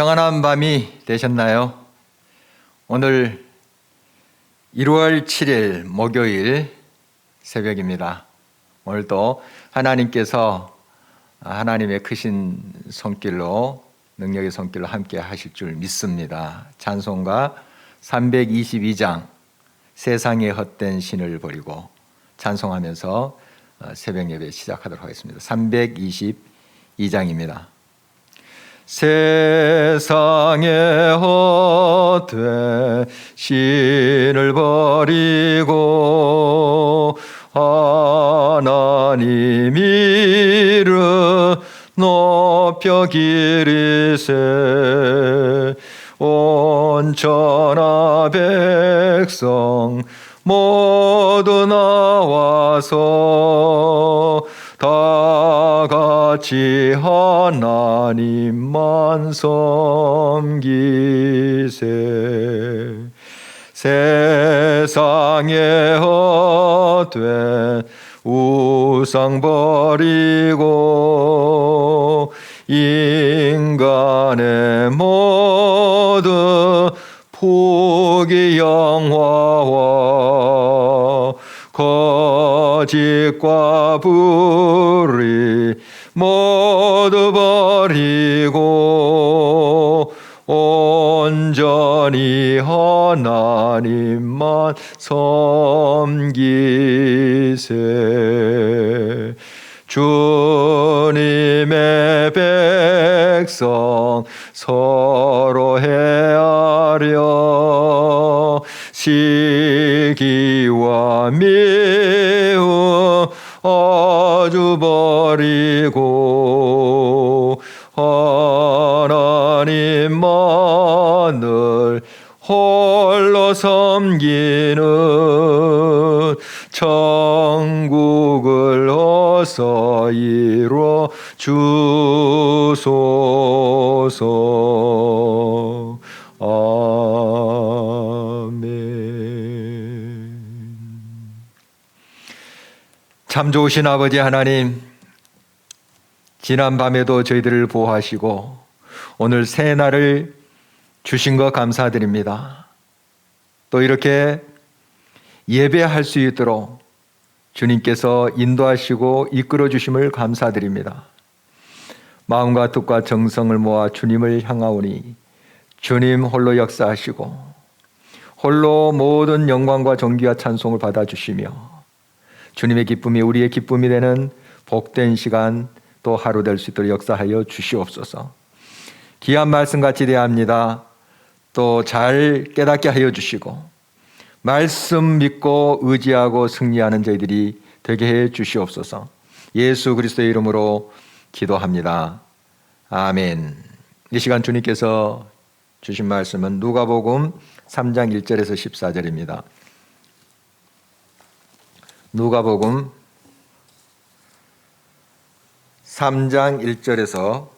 평안한 밤이 되셨나요? 오늘 1월 7일 목요일 새벽입니다. 오늘도 하나님께서 하나님의 크신 손길로 능력의 손길로 함께 하실 줄 믿습니다. 찬송가 322장 세상의 헛된 신을 버리고 찬송하면서 새벽 예배 시작하도록 하겠습니다. 322장입니다. 세상의 헛된 신을 버리고 하나님 이름 높여 기리세 온천하 백성 모두 나와서 다 같이 하나님만 섬기세. 세상의 헛된 우상 버리고 인간의 모든 포기 영화와 거짓과 불의 모두 버리고 온전히 하나님만 섬기세. 주님의 백성 서로 헤아려 시기와 미움 아주 버리고 하나님만을 홀로 섬기는 천국을 어서 이루어 주소서. 아멘. 참 좋으신 아버지 하나님, 지난 밤에도 저희들을 보호하시고 오늘 새 날을 주신 것 감사드립니다. 또 이렇게 예배할 수 있도록 주님께서 인도하시고 이끌어 주심을 감사드립니다. 마음과 뜻과 정성을 모아 주님을 향하오니 주님 홀로 역사하시고 홀로 모든 영광과 존귀와 찬송을 받아주시며 주님의 기쁨이 우리의 기쁨이 되는 복된 시간 또 하루 될 수 있도록 역사하여 주시옵소서. 귀한 말씀같이 대합니다. 또 잘 깨닫게 하여 주시고 말씀 믿고 의지하고 승리하는 저희들이 되게 해 주시옵소서. 예수 그리스도의 이름으로 기도합니다. 아멘. 이 시간 주님께서 주신 말씀은 누가복음 3장 1절에서 14절입니다. 누가복음 3장 1절에서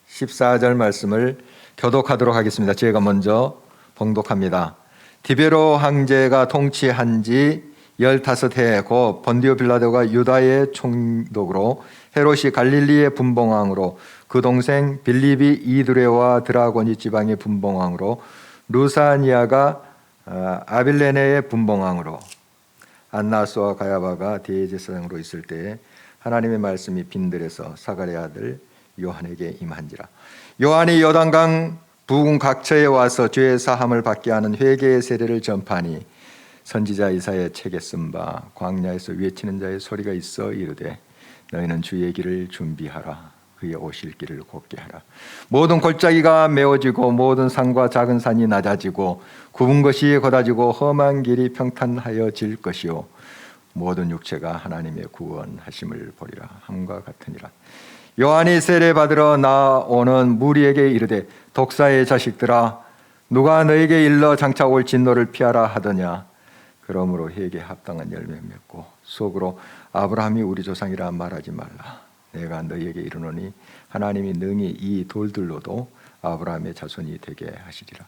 14절 말씀을 교독하도록 하겠습니다. 제가 먼저 봉독합니다. 디베로 황제가 통치한 지 15해 곧 본디오 빌라도가 유다의 총독으로 헤롯이 갈릴리의 분봉왕으로 그 동생 빌립이 이두레와 드라고니 지방의 분봉왕으로 루사니아가 아빌레네의 분봉왕으로 안나스와 가야바가 대제사장으로 있을 때에 하나님의 말씀이 빈들에서 사가랴의 아들 요한에게 임한지라. 요한이 요단강 부근 각처에 와서 죄의 사함을 받게 하는 회개의 세례를 전파하니 선지자 이사야의 책에 쓴 바 광야에서 외치는 자의 소리가 있어 이르되 너희는 주의 길을 준비하라. 그의 오실 길을 곱게 하라. 모든 골짜기가 메워지고 모든 산과 작은 산이 낮아지고 굽은 것이 곧아지고 험한 길이 평탄하여질 것이요 모든 육체가 하나님의 구원하심을 보리라 함과 같으니라. 요한이 세례 받으러 나오는 무리에게 이르되 독사의 자식들아 누가 너에게 일러 장차 올 진노를 피하라 하더냐. 그러므로 회개에 합당한 열매 맺고 속으로 아브라함이 우리 조상이라 말하지 말라. 내가 너희에게 이르노니 하나님이 능히 이 돌들로도 아브라함의 자손이 되게 하시리라.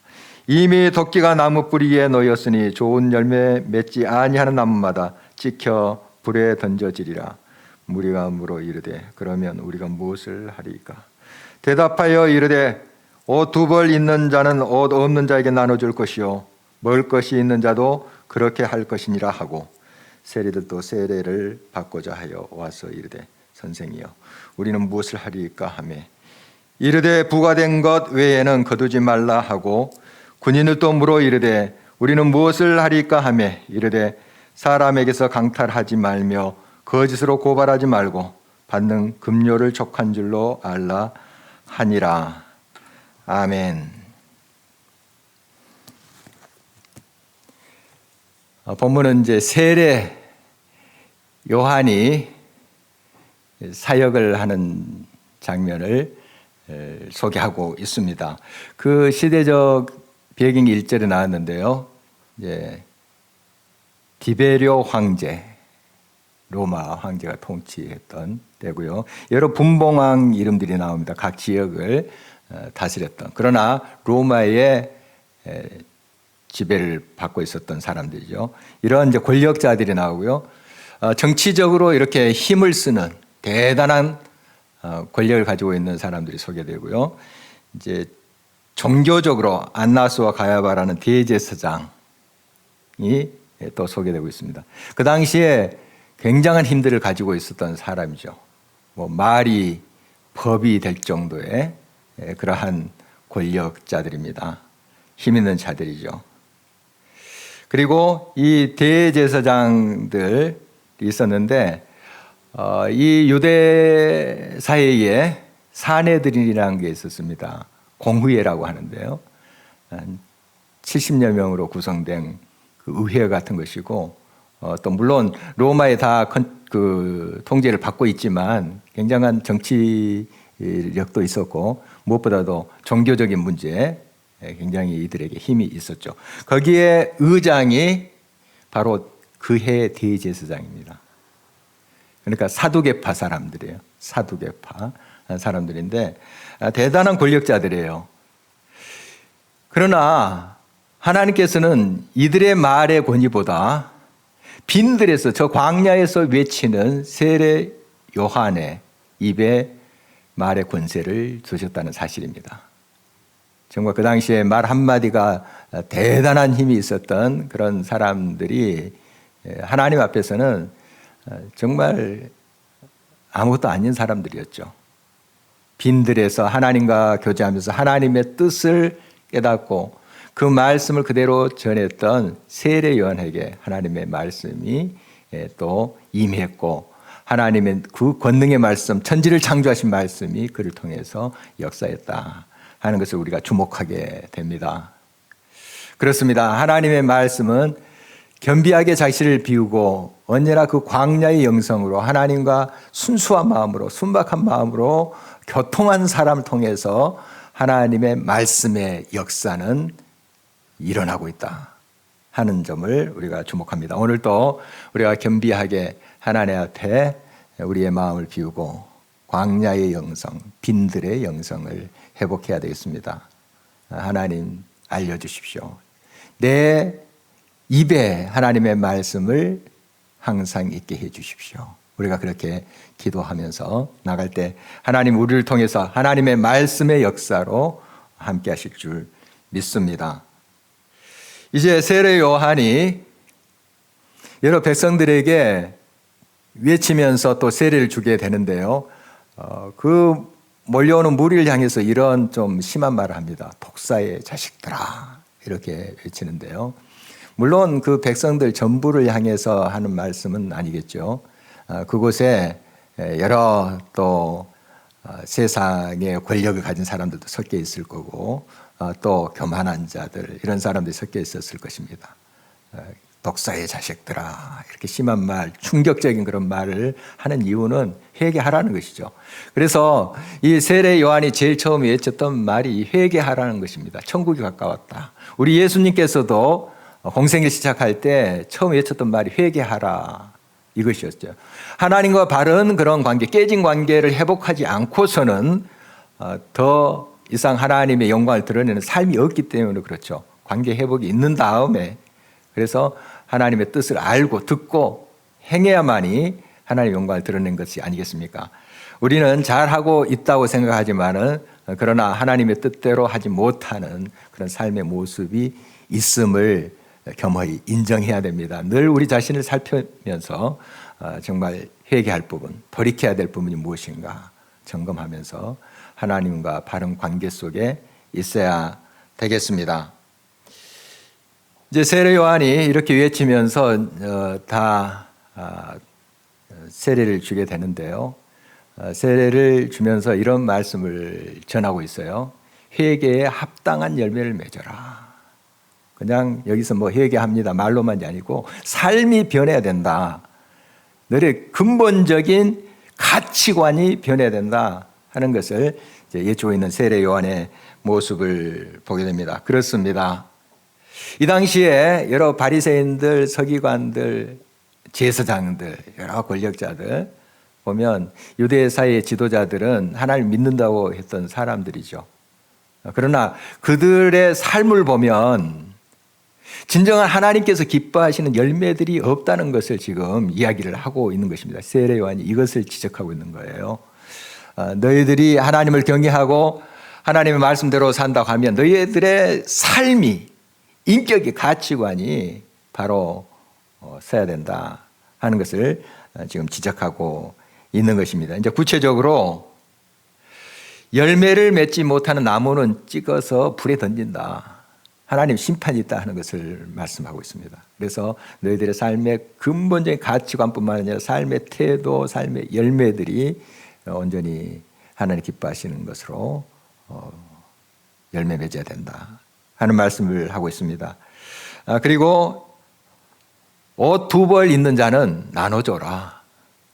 이미 도끼가 나무 뿌리에 놓였으니 좋은 열매 맺지 아니하는 나무마다 찍혀 불에 던져지리라. 무리가 물어 이르되 그러면 우리가 무엇을 하리까? 대답하여 이르되 옷 두 벌 있는 자는 옷 없는 자에게 나눠줄 것이요 먹을 것이 있는 자도 그렇게 할 것이니라 하고 세리들도 세례를 받고자 하여 와서 이르되 선생이여 우리는 무엇을 하리까 하며 이르되 부과된 것 외에는 거두지 말라 하고 군인을 또 물어 이르되 우리는 무엇을 하리까 하며 이르되 사람에게서 강탈하지 말며 거짓으로 고발하지 말고 받는 급료를 족한 줄로 알라 하니라. 아멘. 본문은 이제 세례 요한이 사역을 하는 장면을 소개하고 있습니다. 그 시대적 배경이 1절에 나왔는데요. 이제 디베리오 황제, 로마 황제가 통치했던 때고요. 여러 분봉왕 이름들이 나옵니다. 각 지역을 다스렸던. 그러나 로마의 지배를 받고 있었던 사람들이죠. 이런 이제 권력자들이 나오고요. 정치적으로 이렇게 힘을 쓰는 대단한 권력을 가지고 있는 사람들이 소개되고요. 이제 종교적으로 안나스와 가야바라는 대제사장이 또 소개되고 있습니다. 그 당시에 굉장한 힘들을 가지고 있었던 사람이죠. 뭐 말이 법이 될 정도의 그러한 권력자들입니다. 힘 있는 자들이죠. 그리고 이 대제사장들이 있었는데 이 유대 사회에 사내들이라는 게 있었습니다. 공의회라고 하는데요. 70여 명으로 구성된 그 의회 같은 것이고 또 물론 로마에 다 그 통제를 받고 있지만 굉장한 정치력도 있었고 무엇보다도 종교적인 문제에 굉장히 이들에게 힘이 있었죠. 거기에 의장이 바로 그 해 대제사장입니다. 그러니까 사두개파 사람들이에요. 사두개파 사람들인데 대단한 권력자들이에요. 그러나 하나님께서는 이들의 말의 권위보다 빈들에서 저 광야에서 외치는 세례 요한의 입에 말의 권세를 주셨다는 사실입니다. 정말 그 당시에 말 한마디가 대단한 힘이 있었던 그런 사람들이 하나님 앞에서는 정말 아무것도 아닌 사람들이었죠. 빈들에서 하나님과 교제하면서 하나님의 뜻을 깨닫고 그 말씀을 그대로 전했던 세례 요한에게 하나님의 말씀이 또 임했고 하나님의 그 권능의 말씀, 천지를 창조하신 말씀이 그를 통해서 역사했다 하는 것을 우리가 주목하게 됩니다. 그렇습니다. 하나님의 말씀은 겸비하게 자신을 비우고 언제나 그 광야의 영성으로 하나님과 순수한 마음으로 순박한 마음으로 교통한 사람을 통해서 하나님의 말씀의 역사는 일어나고 있다 하는 점을 우리가 주목합니다. 오늘도 우리가 겸비하게 하나님 앞에 우리의 마음을 비우고 광야의 영성, 빈들의 영성을 회복해야 되겠습니다. 하나님 알려주십시오. 내 입에 하나님의 말씀을 항상 있게 해 주십시오. 우리가 그렇게 기도하면서 나갈 때 하나님 우리를 통해서 하나님의 말씀의 역사로 함께 하실 줄 믿습니다. 이제 세례 요한이 여러 백성들에게 외치면서 또 세례를 주게 되는데요. 그 몰려오는 무리를 향해서 이런 좀 심한 말을 합니다. 독사의 자식들아 이렇게 외치는데요. 물론 그 백성들 전부를 향해서 하는 말씀은 아니겠죠. 그곳에 여러 또 세상의 권력을 가진 사람들도 섞여 있을 거고 또 교만한 자들 이런 사람들이 섞여 있었을 것입니다. 독사의 자식들아 이렇게 심한 말, 충격적인 그런 말을 하는 이유는 회개하라는 것이죠. 그래서 이 세례 요한이 제일 처음 외쳤던 말이 회개하라는 것입니다. 천국이 가까웠다. 우리 예수님께서도 공생을 시작할 때 처음 외쳤던 말이 회개하라 이것이었죠. 하나님과 바른 그런 관계, 깨진 관계를 회복하지 않고서는 더 이상 하나님의 영광을 드러내는 삶이 없기 때문에 그렇죠. 관계 회복이 있는 다음에 그래서 하나님의 뜻을 알고 듣고 행해야만이 하나님의 영광을 드러낸 것이 아니겠습니까? 우리는 잘하고 있다고 생각하지만은 그러나 하나님의 뜻대로 하지 못하는 그런 삶의 모습이 있음을 겸허히 인정해야 됩니다. 늘 우리 자신을 살피면서 정말 회개할 부분, 돌이켜야 될 부분이 무엇인가 점검하면서 하나님과 바른 관계 속에 있어야 되겠습니다. 이제 세례 요한이 이렇게 외치면서 다 세례를 주게 되는데요. 세례를 주면서 이런 말씀을 전하고 있어요. 회개에 합당한 열매를 맺어라. 그냥 여기서 뭐 회개합니다 말로만이 아니고 삶이 변해야 된다. 너의 근본적인 가치관이 변해야 된다 하는 것을 이제 예초에 있는 세례 요한의 모습을 보게 됩니다. 그렇습니다. 이 당시에 여러 바리새인들, 서기관들, 제사장들, 여러 권력자들 보면 유대사의 지도자들은 하나님을 믿는다고 했던 사람들이죠. 그러나 그들의 삶을 보면 진정한 하나님께서 기뻐하시는 열매들이 없다는 것을 지금 이야기를 하고 있는 것입니다. 세례 요한이 이것을 지적하고 있는 거예요. 너희들이 하나님을 경외하고 하나님의 말씀대로 산다고 하면 너희들의 삶이, 인격의 가치관이 바로 서야 된다 하는 것을 지금 지적하고 있는 것입니다. 이제 구체적으로 열매를 맺지 못하는 나무는 찍어서 불에 던진다. 하나님 심판이 있다 하는 것을 말씀하고 있습니다. 그래서 너희들의 삶의 근본적인 가치관뿐만 아니라 삶의 태도, 삶의 열매들이 온전히 하나님 기뻐하시는 것으로 열매 맺어야 된다 하는 말씀을 하고 있습니다. 그리고 옷 2벌 있는 자는 나눠줘라.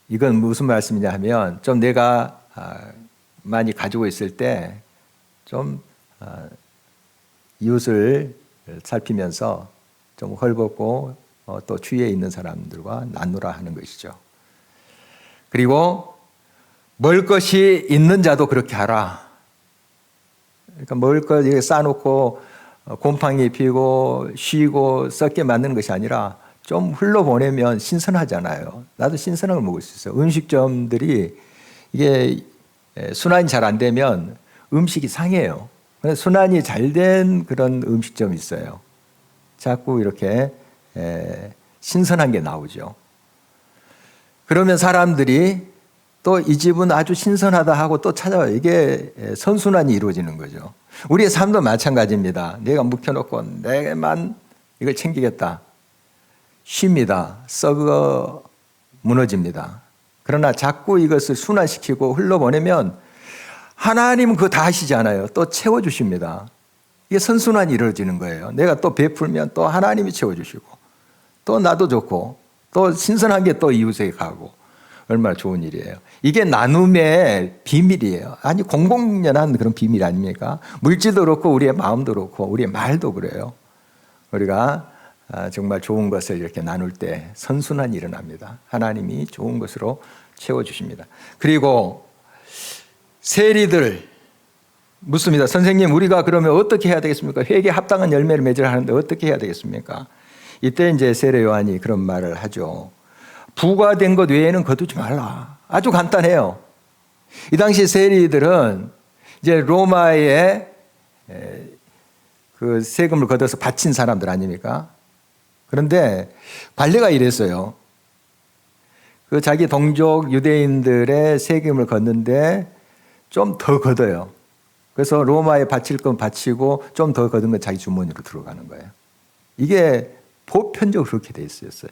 이건 무슨 말씀이냐 하면 좀 내가 많이 가지고 있을 때 좀 이웃을 살피면서 좀 헐벗고 또 주위에 있는 사람들과 나누라 하는 것이죠. 그리고 먹을 것이 있는 자도 그렇게 하라. 그러니까 먹을 것 이렇게 쌓아놓고 곰팡이 피고 쉬고 썩게 만드는 것이 아니라 좀 흘러보내면 신선하잖아요. 나도 신선한 걸 먹을 수 있어요. 음식점들이 이게 순환이 잘 안 되면 음식이 상해요. 순환이 잘 된 그런 음식점이 있어요. 자꾸 이렇게 신선한 게 나오죠. 그러면 사람들이 또 이 집은 아주 신선하다 하고 또 찾아와요. 이게 선순환이 이루어지는 거죠. 우리의 삶도 마찬가지입니다. 내가 묵혀놓고 내만 이걸 챙기겠다. 쉽니다. 썩어 무너집니다. 그러나 자꾸 이것을 순환시키고 흘러보내면 하나님은 그거 다 하시잖아요. 또 채워주십니다. 이게 선순환이 이루어지는 거예요. 내가 또 베풀면 또 하나님이 채워주시고 또 나도 좋고 또 신선한 게 또 이웃에게 가고 얼마나 좋은 일이에요. 이게 나눔의 비밀이에요. 아니 공공연한 그런 비밀 아닙니까? 물질도 그렇고 우리의 마음도 그렇고 우리의 말도 그래요. 우리가 정말 좋은 것을 이렇게 나눌 때 선순환이 일어납니다. 하나님이 좋은 것으로 채워주십니다. 그리고 세리들 묻습니다. 선생님, 우리가 그러면 어떻게 해야 되겠습니까? 회개에 합당한 열매를 맺으라 하는데 어떻게 해야 되겠습니까? 이때 이제 세례 요한이 그런 말을 하죠. 부과된 것 외에는 거두지 말라. 아주 간단해요. 이 당시 세리들은 이제 로마에 그 세금을 걷어서 바친 사람들 아닙니까? 그런데 관리가 이랬어요. 그 자기 동족 유대인들의 세금을 걷는데 좀 더 걷어요. 그래서 로마에 바칠 건 바치고 좀 더 걷은 건 자기 주머니로 들어가는 거예요. 이게 보편적으로 그렇게 돼 있었어요.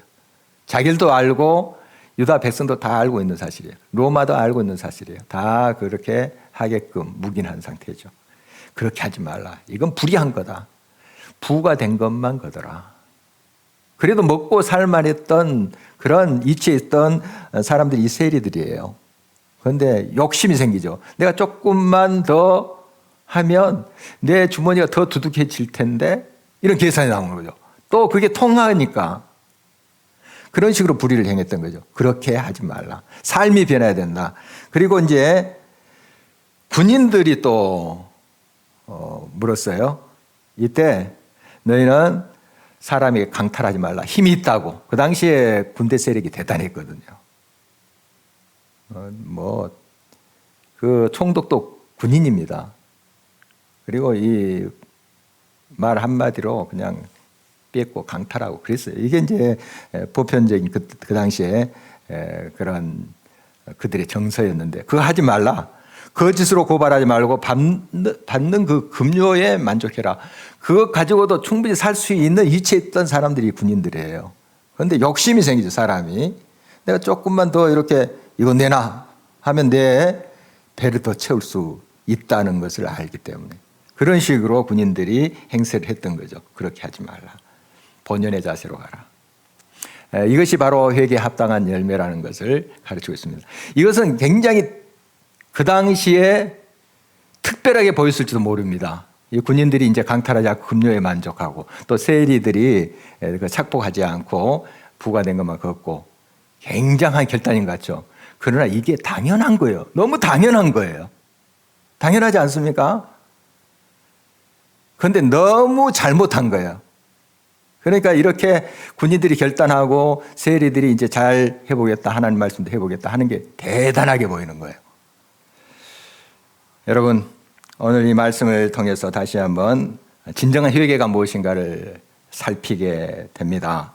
자기들도 알고 유다 백성도 다 알고 있는 사실이에요. 로마도 알고 있는 사실이에요. 다 그렇게 하게끔 묵인한 상태죠. 그렇게 하지 말라. 이건 불의한 거다. 부가 된 것만 거더라. 그래도 먹고 살만했던 그런 이치에 있던 사람들이 이 세리들이에요. 그런데 욕심이 생기죠. 내가 조금만 더 하면 내 주머니가 더 두둑해질 텐데 이런 계산이 나오는 거죠. 또 그게 통하니까 그런 식으로 불의를 행했던 거죠. 그렇게 하지 말라. 삶이 변해야 된다. 그리고 이제 군인들이 또 물었어요. 이때 너희는 사람에게 강탈하지 말라. 힘이 있다고. 그 당시에 군대 세력이 대단했거든요. 그 총독도 군인입니다. 그리고 이 말 한마디로 그냥 뺏고 강탈하고 그랬어요. 이게 이제 보편적인 그 당시에 그런 그들의 정서였는데, 그거 하지 말라. 거짓으로 고발하지 말고 받는 그 급료에 만족해라. 그거 가지고도 충분히 살 수 있는 위치에 있던 사람들이 군인들이에요. 그런데 욕심이 생기죠, 사람이. 내가 조금만 더 이렇게 이거 내놔 하면 내 배를 더 채울 수 있다는 것을 알기 때문에 그런 식으로 군인들이 행세를 했던 거죠. 그렇게 하지 말라. 본연의 자세로 가라. 이것이 바로 회개에 합당한 열매라는 것을 가르치고 있습니다. 이것은 굉장히 그 당시에 특별하게 보였을지도 모릅니다. 이 군인들이 이제 강탈하지 않고 급료에 만족하고 또 세리들이 착복하지 않고 부과된 것만 걷고 굉장한 결단인 것 같죠. 그러나 이게 당연한 거예요. 너무 당연한 거예요. 당연하지 않습니까? 그런데 너무 잘못한 거예요. 그러니까 이렇게 군인들이 결단하고 세리들이 이제 잘 해보겠다, 하나님 말씀도 해보겠다 하는 게 대단하게 보이는 거예요. 여러분, 오늘 이 말씀을 통해서 다시 한번 진정한 회개가 무엇인가를 살피게 됩니다.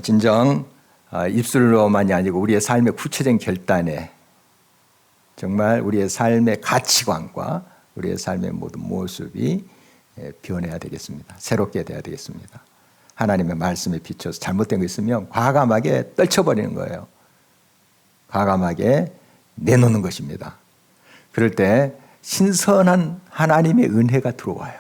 진정 입술로만이 아니고 우리의 삶의 구체적인 결단에 정말 우리의 삶의 가치관과 우리의 삶의 모든 모습이 변해야 되겠습니다. 새롭게 돼야 되겠습니다. 하나님의 말씀에 비춰서 잘못된 거 있으면 과감하게 떨쳐버리는 거예요. 과감하게 내놓는 것입니다. 그럴 때 신선한 하나님의 은혜가 들어와요.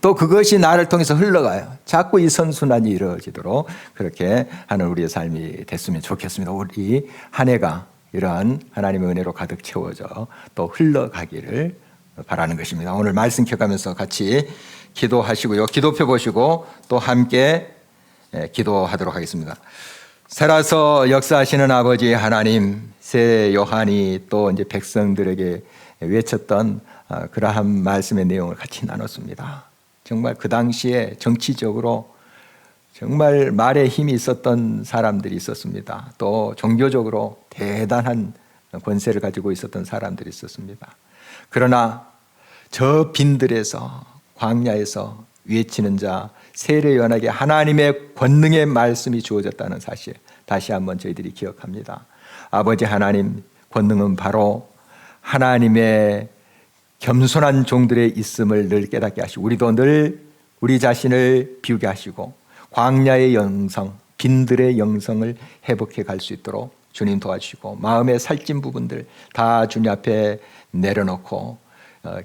또 그것이 나를 통해서 흘러가요. 자꾸 이 선순환이 이루어지도록 그렇게 하는 우리의 삶이 됐으면 좋겠습니다. 우리 한 해가 이러한 하나님의 은혜로 가득 채워져 또 흘러가기를 바라는 것입니다. 오늘 말씀 켜가면서 같이 기도하시고요. 기도표 보시고 또 함께 기도하도록 하겠습니다. 살아서 역사하시는 아버지 하나님, 새 요한이 또 이제 백성들에게 외쳤던 그러한 말씀의 내용을 같이 나눴습니다. 정말 그 당시에 정치적으로 정말 말에 힘이 있었던 사람들이 있었습니다. 또 종교적으로 대단한 권세를 가지고 있었던 사람들이 있었습니다. 그러나 저 빈들에서 광야에서 외치는 자 세례 요한에게 하나님의 권능의 말씀이 주어졌다는 사실 다시 한번 저희들이 기억합니다. 아버지 하나님, 권능은 바로 하나님의 겸손한 종들의 있음을 늘 깨닫게 하시고 우리도 늘 우리 자신을 비우게 하시고 광야의 영성, 빈들의 영성을 회복해 갈 수 있도록 주님 도와주시고 마음의 살찐 부분들 다 주님 앞에 내려놓고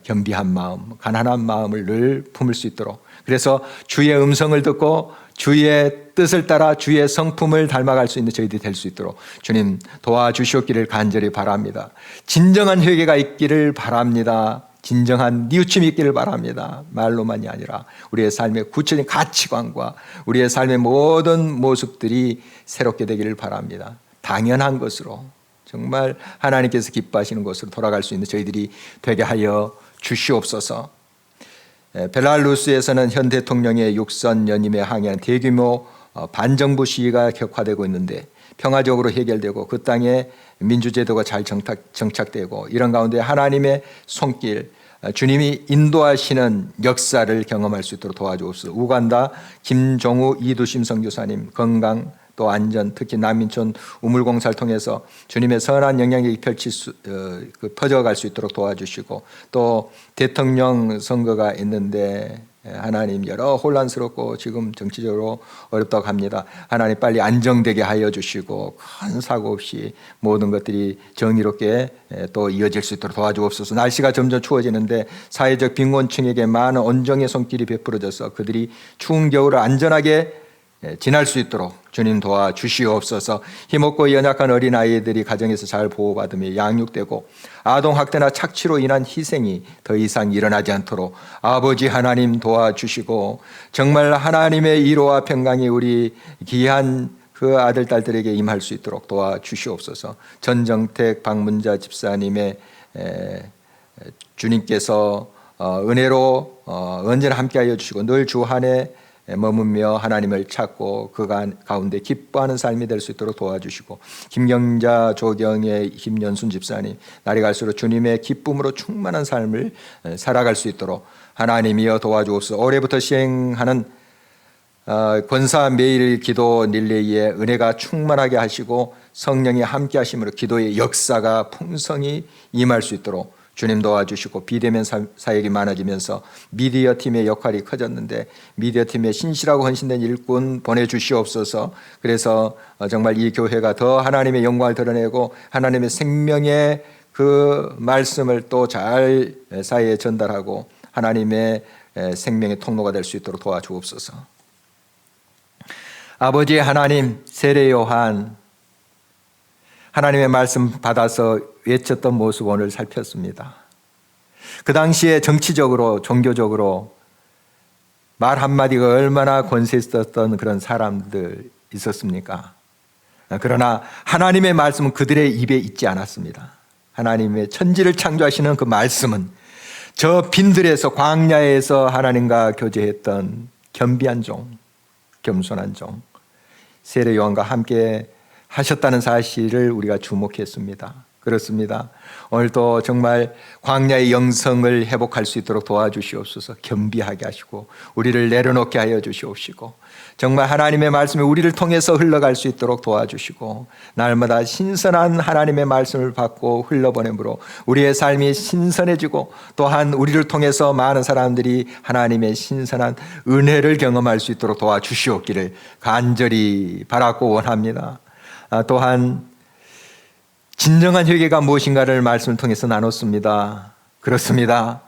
겸비한 마음, 가난한 마음을 늘 품을 수 있도록, 그래서 주의 음성을 듣고 주의 뜻을 따라 주의 성품을 닮아갈 수 있는 저희들이 될 수 있도록 주님 도와주시옵기를 간절히 바랍니다. 진정한 회개가 있기를 바랍니다. 진정한 뉘우침이 있기를 바랍니다. 말로만이 아니라 우리의 삶의 구체적인 가치관과 우리의 삶의 모든 모습들이 새롭게 되기를 바랍니다. 당연한 것으로 정말 하나님께서 기뻐하시는 것으로 돌아갈 수 있는 저희들이 되게 하여 주시옵소서. 벨라루스에서는 현 대통령의 육선 연임에 항의한 대규모 반정부 시위가 격화되고 있는데 평화적으로 해결되고 그 땅에 민주제도가 잘 정착되고 이런 가운데 하나님의 손길, 주님이 인도하시는 역사를 경험할 수 있도록 도와주옵소서. 우간다 김종우 이두심 선교사님 건강 또 안전, 특히 난민촌 우물공사를 통해서 주님의 선한 영향력이 퍼져갈 수 있도록 도와주시고 또 대통령 선거가 있는데 하나님 여러 혼란스럽고 지금 정치적으로 어렵다고 합니다. 하나님 빨리 안정되게 하여 주시고 큰 사고 없이 모든 것들이 정의롭게 또 이어질 수 있도록 도와주옵소서. 날씨가 점점 추워지는데 사회적 빈곤층에게 많은 온정의 손길이 베풀어져서 그들이 추운 겨울을 안전하게 지날 수 있도록 주님 도와주시옵소서. 힘없고 연약한 어린아이들이 가정에서 잘 보호받으며 양육되고 아동학대나 착취로 인한 희생이 더 이상 일어나지 않도록 아버지 하나님 도와주시고 정말 하나님의 위로와 평강이 우리 귀한 그 아들 딸들에게 임할 수 있도록 도와주시옵소서. 전정택 박문자 집사님의 주님께서 은혜로 언제나 함께하여 주시고 늘 주한에 머무며 하나님을 찾고 그 가운데 기뻐하는 삶이 될 수 있도록 도와주시고, 김경자 조경의 김연순 집사님, 날이 갈수록 주님의 기쁨으로 충만한 삶을 살아갈 수 있도록 하나님이여 도와주옵소서. 올해부터 시행하는 권사 매일 기도 릴레이에 은혜가 충만하게 하시고 성령이 함께 하심으로 기도의 역사가 풍성히 임할 수 있도록 주님 도와주시고, 비대면 사역이 많아지면서 미디어 팀의 역할이 커졌는데 미디어 팀에 신실하고 헌신된 일꾼 보내주시옵소서. 그래서 정말 이 교회가 더 하나님의 영광을 드러내고 하나님의 생명의 그 말씀을 또 잘 사회에 전달하고 하나님의 생명의 통로가 될 수 있도록 도와주옵소서. 아버지 하나님, 세례 요한 하나님의 말씀 받아서 외쳤던 모습 오늘 살폈습니다. 그 당시에 정치적으로 종교적으로 말 한마디가 얼마나 권세 있었던 그런 사람들 있었습니까? 그러나 하나님의 말씀은 그들의 입에 있지 않았습니다. 하나님의 천지를 창조하시는 그 말씀은 저 빈들에서 광야에서 하나님과 교제했던 겸비한 종, 겸손한 종 세례 요한과 함께 하셨다는 사실을 우리가 주목했습니다. 그렇습니다. 오늘도 정말 광야의 영성을 회복할 수 있도록 도와주시옵소서. 겸비하게 하시고 우리를 내려놓게 하여 주시옵시고, 정말 하나님의 말씀이 우리를 통해서 흘러갈 수 있도록 도와주시고, 날마다 신선한 하나님의 말씀을 받고 흘러보내므로 우리의 삶이 신선해지고, 또한 우리를 통해서 많은 사람들이 하나님의 신선한 은혜를 경험할 수 있도록 도와주시옵기를 간절히 바라고 원합니다. 또한 진정한 회개가 무엇인가를 말씀을 통해서 나눴습니다. 그렇습니다.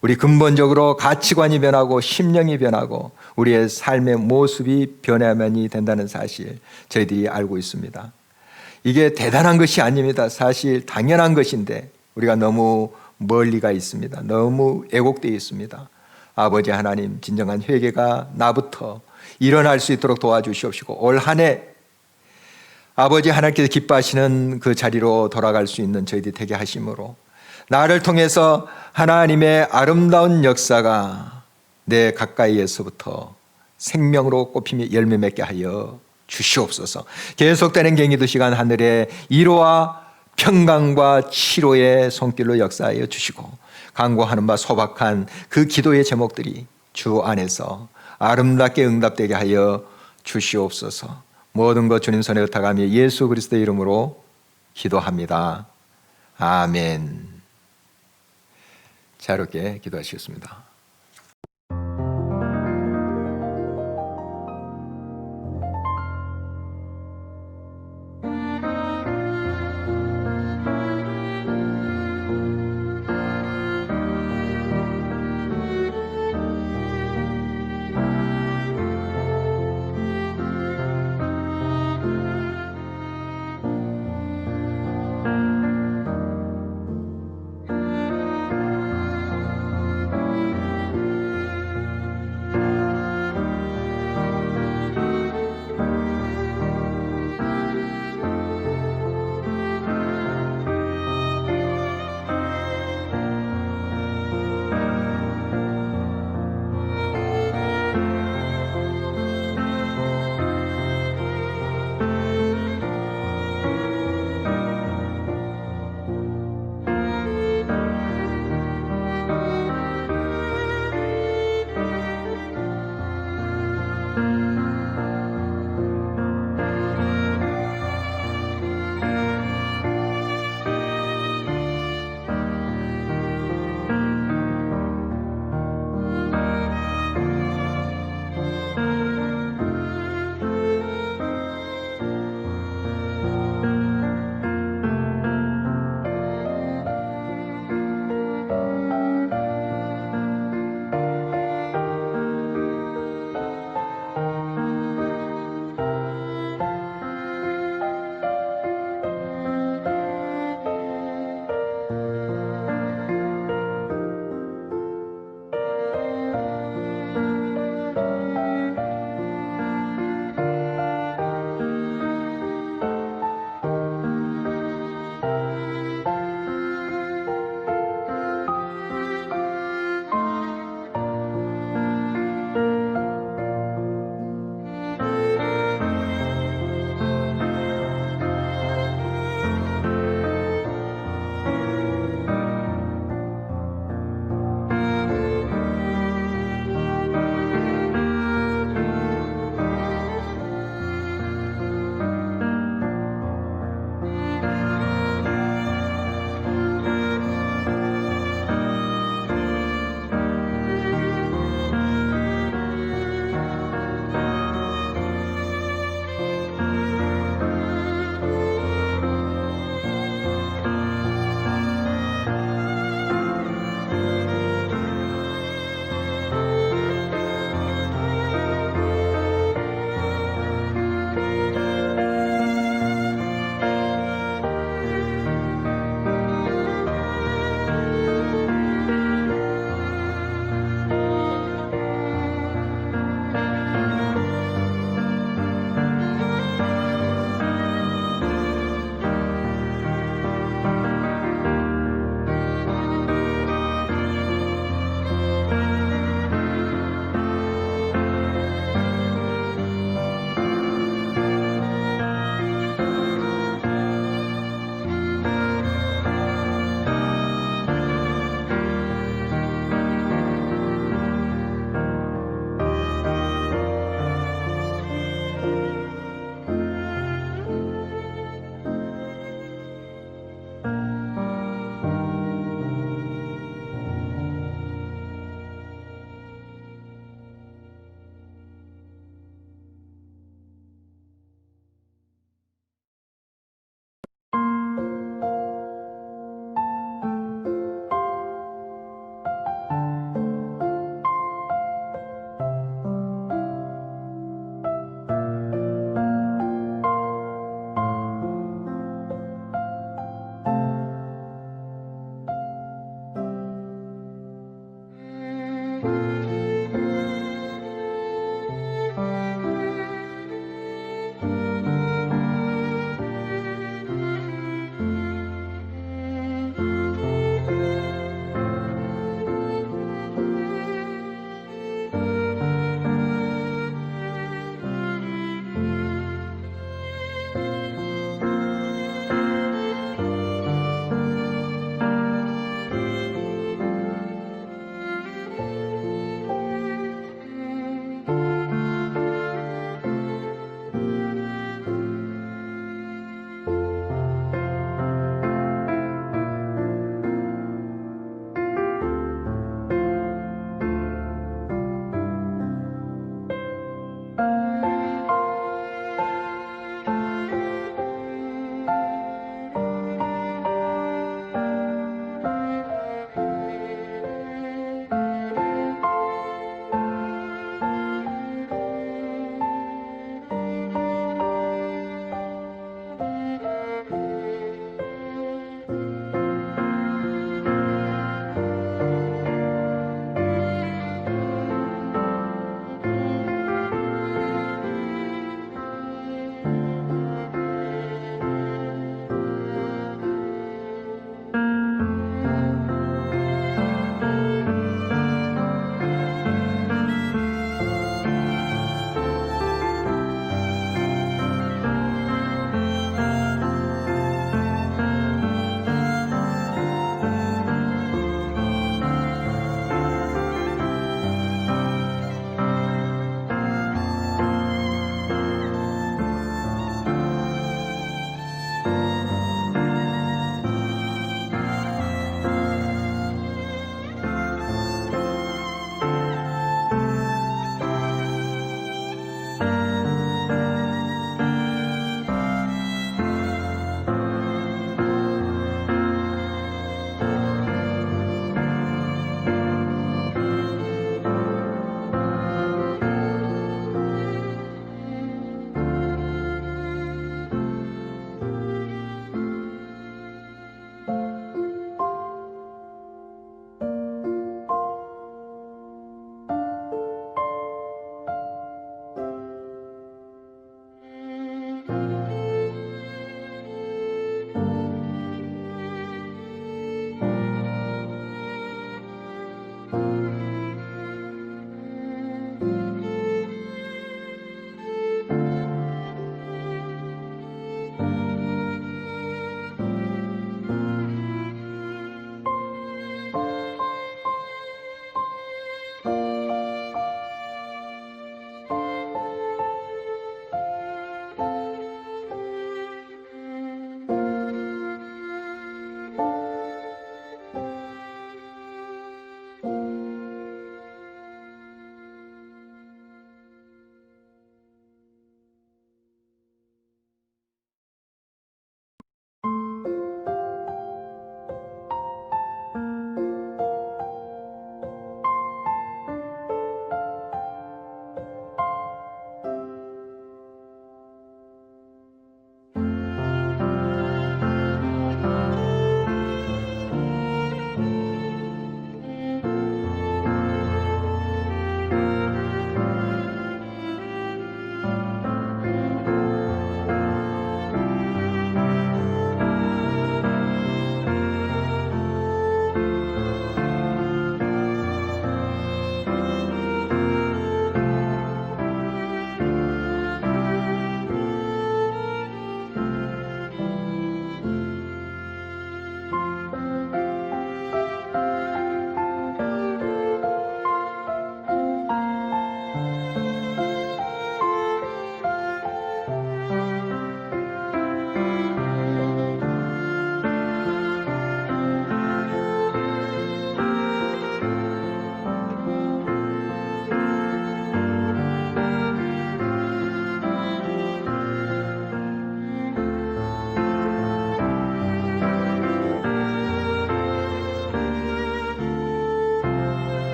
우리 근본적으로 가치관이 변하고 심령이 변하고 우리의 삶의 모습이 변해야만이 된다는 사실 저희들이 알고 있습니다. 이게 대단한 것이 아닙니다. 사실 당연한 것인데 우리가 너무 멀리 가 있습니다. 너무 왜곡되어 있습니다. 아버지 하나님, 진정한 회개가 나부터 일어날 수 있도록 도와주시옵시고, 올 한 해 아버지 하나님께서 기뻐하시는 그 자리로 돌아갈 수 있는 저희들이 되게 하심으로 나를 통해서 하나님의 아름다운 역사가 내 가까이에서부터 생명으로 꽃피며 열매 맺게 하여 주시옵소서. 계속되는 경기도 시간 하늘에 이로와 평강과 치료의 손길로 역사하여 주시고, 간구하는 바 소박한 그 기도의 제목들이 주 안에서 아름답게 응답되게 하여 주시옵소서. 모든 것 주님 손에 의탁하며 예수 그리스도의 이름으로 기도합니다. 아멘. 자유롭게 기도하시겠습니다.